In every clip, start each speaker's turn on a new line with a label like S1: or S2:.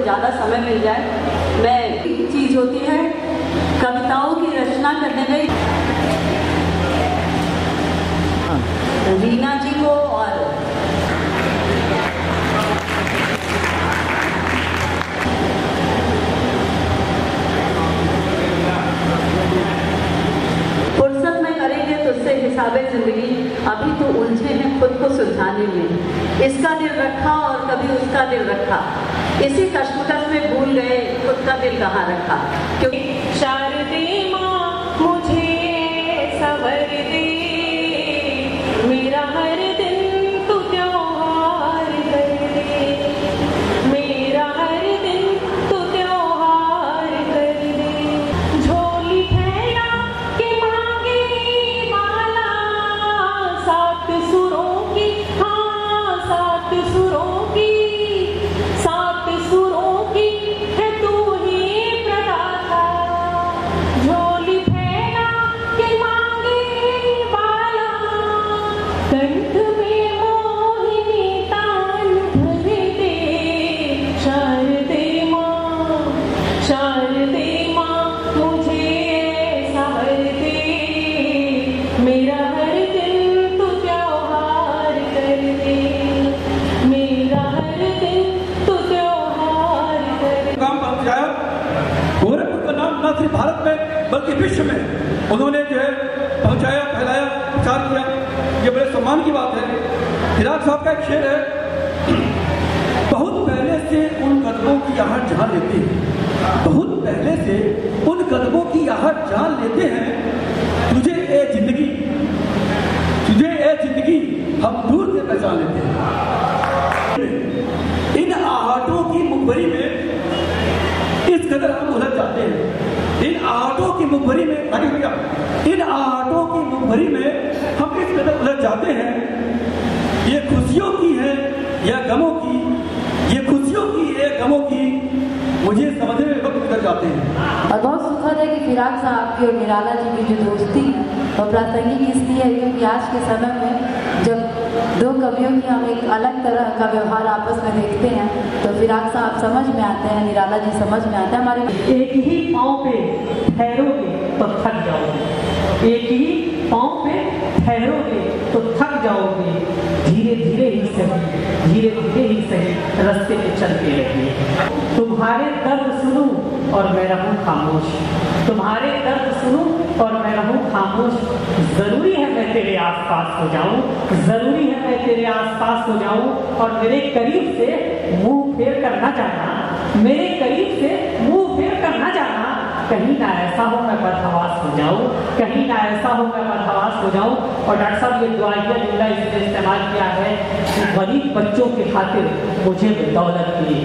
S1: ज़्यादा समय मिल जाए। मैं चीज़ होती है कविताओं की रचना करने में रीना जी को और फुर्सत में करेंगे तो उससे हिसाबे जिंदगी अभी तो उलझे हैं खुद को सुलझाने में। इसका दिल रखा और कभी उसका दिल रखा, इसी कश्मकश में भूल गए खुद का दिल कहाँ रखा। क्योंकि
S2: शारदे माँ मुझे सवर दे, मेरा हर दिन तू त्योहार कर दे, मेरा हर दिन तू त्योहार कर दे। झोली फैला के मांगे माला, सात सुरों की, हाँ सात सुरों की, सात सुरों की है तू ही प्रदाता। झोली फैला के मांगे माला, कंठ में मोहिनी तान भर दे। शारदे माँ, शारदे माँ मुझे सवर दे, मेरा हर दिन तू त्योहार कर दे, मेरा हर दिन तू त्योहार कर दे।
S3: काम पहुंचाया गोरखपुर का नाम न सिर्फ भारत में बल्कि विश्व में उन्होंने जो है पहुंचाया, फैलाया, प्रचार किया। ये बड़े सम्मान की बात है। फिराक साहब का एक शेर है, बहुत पहले से उन कदमों की आहट जान लेते हैं, बहुत पहले से उन कदमों की आहट जान लेते हैं, तुझे ए जिंदगी, तुझे ए जिंदगी हम दूर से पहचान लेते हैं। इन आहटों की मुखबरी में इस कदर हम उलझ जाते हैं, इन आहटों की मुखबरी में, इन आहटों की मुखबरी में हम इस कदर उलझ जाते हैं। ये खुशियों की है या गमों की, ये खुशियों की है गमों की, मुझे समझने में वक्त गुजर जाते हैं।
S4: और बहुत सुखद है कि फिराक साहब की और निराला जी की जो दोस्ती है वो प्रासंगिक इसलिए है क्योंकि आज के समय में जब दो कवियों की हम एक अलग तरह का व्यवहार आपस में देखते हैं तो फिराक साहब समझ में आते हैं, निराला जी समझ में आते हैं। हमारे
S2: एक ही पाँव पे ठहरोगे तो थक जाओगे, एक ही पाँव पे ठहरोगे तो थक जाओगे। धीरे धीरे ही सही, धीरे धीरे ही सही रास्ते पे चलते रहिए। तुम्हारे दर्द सुनूं और मैं रहूं खामोश, तुम्हारे दर्द सुनूं और मैं रहूं खामोश। जरूरी है मैं तेरे आसपास हो जाऊं, जरूरी है मैं तेरे आसपास हो जाऊं और मेरे करीब से मुंह फेर कर ना जाना, मेरे करीब से मुंह फेर कर ना जाना। कहीं ना ऐसा हो मैं बदहवास हो जाऊं, कहीं ना ऐसा हो मैं बदहवास हो जाऊं। और डॉक्टर साहब ये दुआइया जुमला इसने इस्तेमाल किया है कि गरीब बच्चों की खातिर मुझे दौलत दे,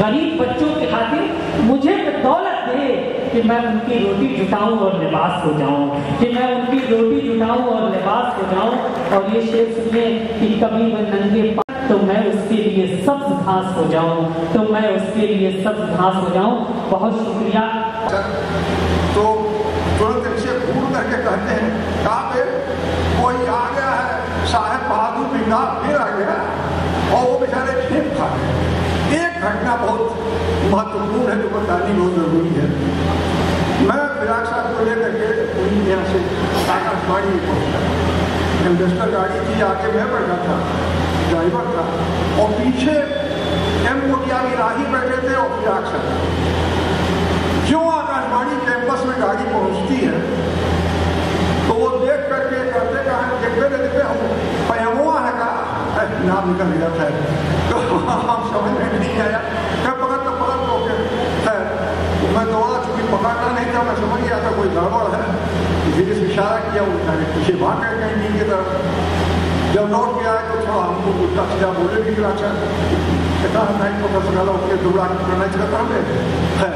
S2: गरीब बच्चों की खातिर मुझे दौलत दे कि मैं उनकी रोटी जुटाऊं और लिबास हो जाऊं, कि मैं उनकी रोटी जुटाऊं और लिबास हो जाऊं। और ये शेर सुनिए कि कभी वह नंगे तो मैं उसके लिए सब्ज घास हो जाऊं, तो मैं उसके लिए सब्ज घास हो जाऊं। बहुत शुक्रिया।
S5: तो तुरंत इसे घूर करके कहते हैं कहाँ पे कोई आ गया है, साहेब बहादुर बिंगा फिर आ गया और वो बेचारे खेत खा गए। एक घटना बहुत महत्वपूर्ण है जो बतानी बहुत जरूरी है। मैं फिराक साहब को लेकर के यहाँ से आकाशवाणी पहुँचा, इन्वेस्टर गाड़ी थी, आगे मैं बैठा था, ड्राइवर था और पीछे एम मोटिया की राही बैठे थे और फिराक साहब। जो आकाशवाणी कैंपस में गाड़ी पहुंचती है तो वो देख करके कहते देखते हम पयमुआ है का नाम निकल गया था, तो हम समझ में नहीं आया। क्या पकड़ तो है, मैं दौड़ा, चूंकि पकड़ना नहीं था, मैं समझ गया था कोई गड़बड़ है, फिर इस इशारा किया उनका पीछे भाग गए कहीं नीचे की तरफ। जब लौट के आए तो थोड़ा हमको उल्टा सीधा बोले भी फिर अच्छा नहीं तो बस गला उसके दुबड़ा करना चाहता है।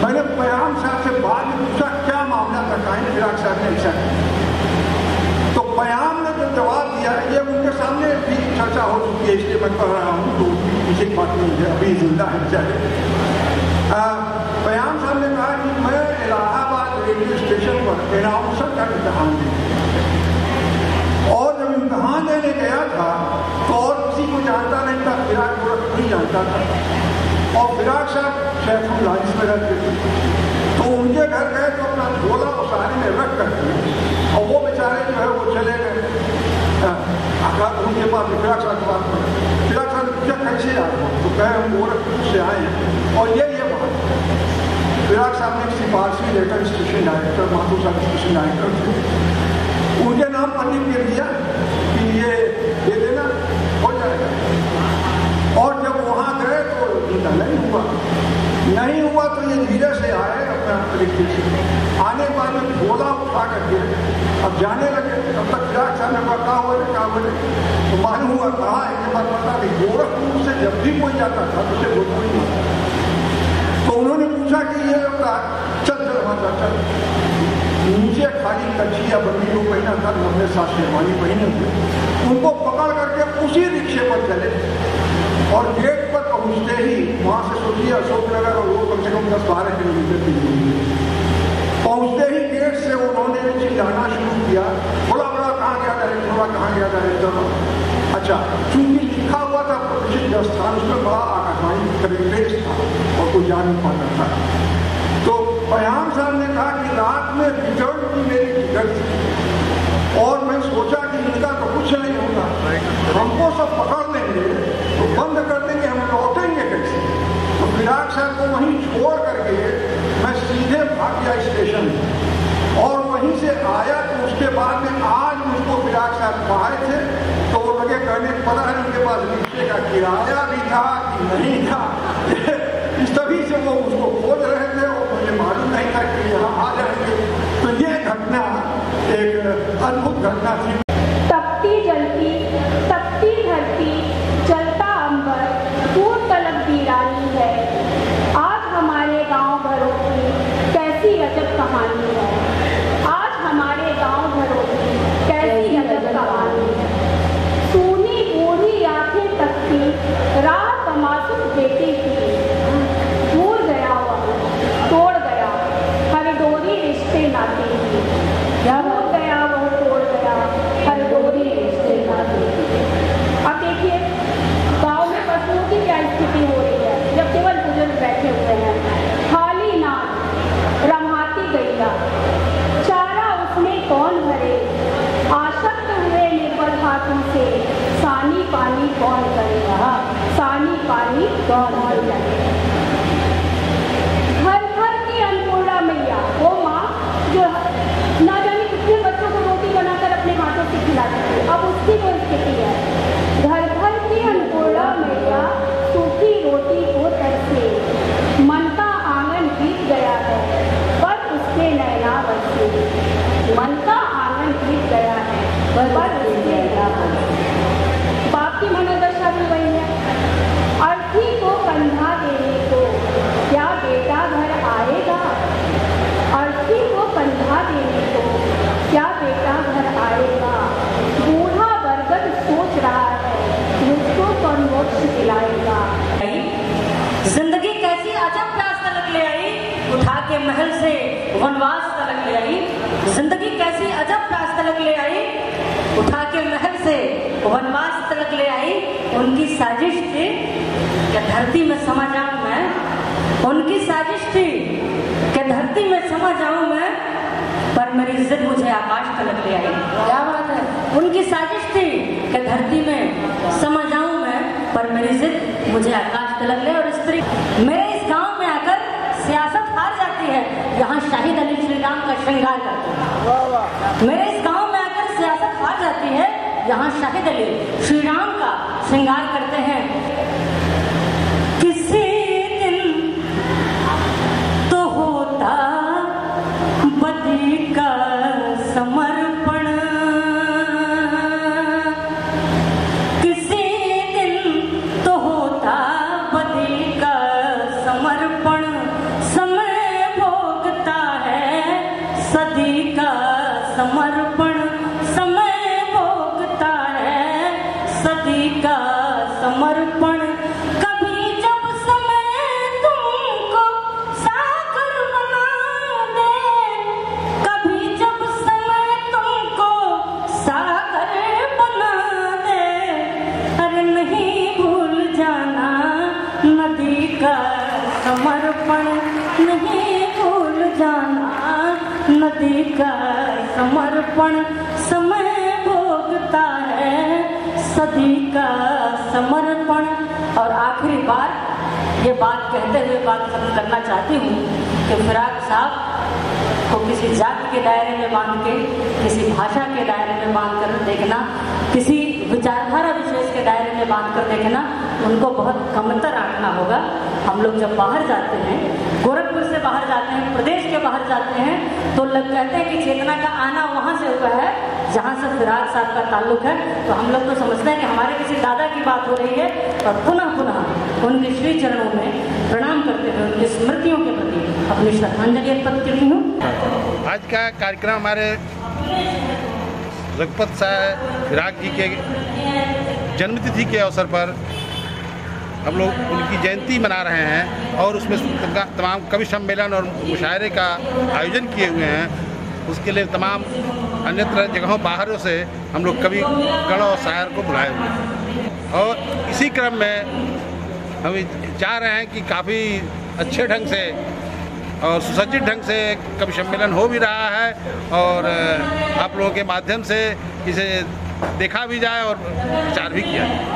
S5: मैंने पयाम साहब से बाद में पूछा क्या मामला था, फिराक साहब ने ऐसा तो पयाम ने जो जवाब दिया ये उनके सामने भी चर्चा हो चुकी है, इसलिए मैं कह रहा हूँ, तो किसी बात नहीं है, अभी जिंदा है बेचारे। पयाम साहब ने कहा कि मैं इलाहाबाद रेलवे स्टेशन पर अनाउंसर का इम्तहान दिया और जब इम्तहान देने गया था तो और किसी को जानता नहीं था, फिराक गोरखपुर नहीं जानता था। और फिराक साहब सैफुल हाजिस में रहते थे, तो उनके घर गए तो अपना झोला और साड़ी में रख करके, और वो बेचारे जो है वो चले गए उनके पास। फिराक साहब के पास फिराक साहब पूछा कैसे आए हो, तो कहे हम गोरखपुर से आए हैं। और ये बात फिराक साहब ने सिफारशी लेकर स्टेशन डायरेक्टर माधो साहब स्टेशन डायरेक्टर थे, उनके नाम पर लिख के दिया कि ये दे देना, हो जाएगा। और जब वहाँ गए तो इनका नहीं हुआ तो ये धीरे से आए अपने तरीके से। आने के बाद में झोला उठा करके अब जाने लगे। तब तक फिराक साहब ने कहा हुआ तो मालूम हुआ, कहा एक बार पता कि गोरखपुर से जब भी कोई जाता था तो उसे भोजपुरी माता। तो उन्होंने पूछा कि ये चल माता चल, नीचे खाली कच्चिया बंदी को पहना था, लंबे साथ शेरवानी पहने थे, उनको पकड़ करके उसी रिक्शे पर चले और गेट पर पहुंचते ही वहां से सोचिए अशोकनगर और वो कम से कम 10-12 किलोमीटर की दूरी है। पहुंचते ही गेट से उन्होंने नीचे जाना शुरू किया। थोड़ा कहाँ गया डायरेक्टर, कहाँ गया डायरेक्टर। अच्छा, चूंकि लिखा हुआ था प्रतिष्ठित स्थान, उसमें बड़ा आकाशवाणी करेक्टेज था और कोई जा नहीं पाता था। तो बयान साहब ने कहा कि रात में रिटर्न की मेरी टिकट थी और मैं सोचा कि इनका तो कुछ नहीं होगा, हमको सब पकड़ लेंगे तो बंद कर देंगे, हम लौटेंगे कैसे। तो फिराक साहब को वहीं छोड़ करके मैं सीधे भाग गया स्टेशन और वहीं से आया। तो उसके बाद में आज मुझको फिराक साहब पाए थे तो वो लगे कहने पता है उनके पास रिक्शे का किराया भी था कि नहीं था। इस तभी से वो उसको खोज रहे थे और मुझे मालूम नहीं था कि यहाँ आ जाएंगे। तो ये घटना एक अद्भुत घटना थी।
S6: तपती जलती तपती धरती जलता अंबर दूर तलक वीरानी है। आज हमारे गांव घरों की कैसी अजब कहानी है। आज हमारे गांव घरों की कैसी अजब कहानी है। सूनी बूढ़ी आंखें तकती राह तमाशुक देती थी। भूल गया वह तोड़ गया हर डोरी रिश्ते नाते की। भूल गया वह तोड़ गया हर डोरी रिश्ते नाते की। अब देखिए गाँव में पशुओं की क्या स्थिति हो रही है जब केवल बुजुर्ग बैठे हुए हैं। खाली नाद रमाती गैया चारा उसमें कौन भरे। आसक्त हुए निर्बल हाथों से सानी पानी कौन करेगा। सानी पानी कौन करेगा। घर घर की अन्नपूर्णा मैया वो माँ जो ना जाने कितने बच्चों को रोटी बनाकर अपने हाथों से खिलाती थी, अब उसकी वो स्थिति है। घर घर की अन्नपूर्णा मैया सूखी रोटी को तरसे। मन का आंगन बीत गया है पर उसके नैना बरसे। मन का आंगन बीत गया है पर उसके नैना बरसे। बाप की मनोदशा भी वही है। अर्थी को कंधा देने को क्या बेटा घर आएगा। अर्थी को कंधा देने को क्या बेटा घर आएगा। बूढ़ा बरगद सोच रहा है मुझको कौन मोक्ष दिलाएगा।
S7: जिंदगी कैसी अजब प्यास तलक ले आई उठा के महल से वनवास तलक ले आई। जिंदगी कैसी अजब प्यास तलक ले आई उठा के महल से वनवास तलक ले आई। उनकी साजिश थी कि धरती में समा जाऊं मैं। उनकी साजिश थी कि धरती में समा जाऊं मैं पर मेरी जिद मुझे आकाश तलक ले आई। क्या बात है। उनकी साजिश थी कि धरती में समा जाऊं मैं पर मेरी जिद मुझे आकाश तलक ले। और स्त्री मेरे इस गांव में आकर सियासत हार जाती है, यहाँ शाहिद अली श्री राम का श्रृंगार करते हैं। मेरे इस गांव में आकर सियासत हार जाती है, यहाँ शाहिद अली श्री राम का श्रृंगार करते हैं। किसी दिन तो होता बदी का समर्पण। किसी दिन तो होता बदी का समर्पण। समय भोगता है सदी का समर्पण। समय भोगता है सदी का समर्पण। कभी जब समय तुमको सागर बना दे। कभी जब समय तुमको सागर बना दे। अरे नहीं भूल जाना नदी का समर्पण नहीं भूल जाना, नदी का समर्पण समय भोगता है, सदी का समर्पण। और आखिरी बार ये बात कहते हुए बात खत्म करना चाहती हूँ कि फिराक साहब को किसी जाति के दायरे में बांध के, किसी भाषा के दायरे में बांध कर देखना, किसी विचारधारा विशेष के दायरे में बांध कर देखना, उनको बहुत कमतर आंकना होगा। हम लोग जब बाहर जाते हैं, गोरखपुर से बाहर जाते हैं, प्रदेश के बाहर जाते हैं, तो लोग कहते हैं कि चेतना का आना वहाँ से हुआ है जहाँ से फिराक साहब का ताल्लुक है। तो हम लोग तो समझते हैं कि हमारे किसी दादा की बात हो रही है, और पुनः पुनः उनके श्री चरणों में प्रणाम करते हुए उनकी स्मृतियों के प्रति अपनी श्रद्धांजलि अर्पित करती हूँ।
S8: आज का कार्यक्रम हमारे रघुपत साहब फिराक जी के जन्मतिथि के अवसर पर हम लोग उनकी जयंती मना रहे हैं, और उसमें तमाम कवि सम्मेलन और मुशायरे का आयोजन किए हुए हैं। उसके लिए तमाम अन्यत्र जगहों बाहरों से हम लोग कवि गण और शायर को बुलाए हुए हैं, और इसी क्रम में हम चाह रहे हैं कि काफ़ी अच्छे ढंग से और सुसज्जित ढंग से कवि सम्मेलन हो भी रहा है, और आप लोगों के माध्यम से इसे देखा भी जाए और विचार भी किया जाए।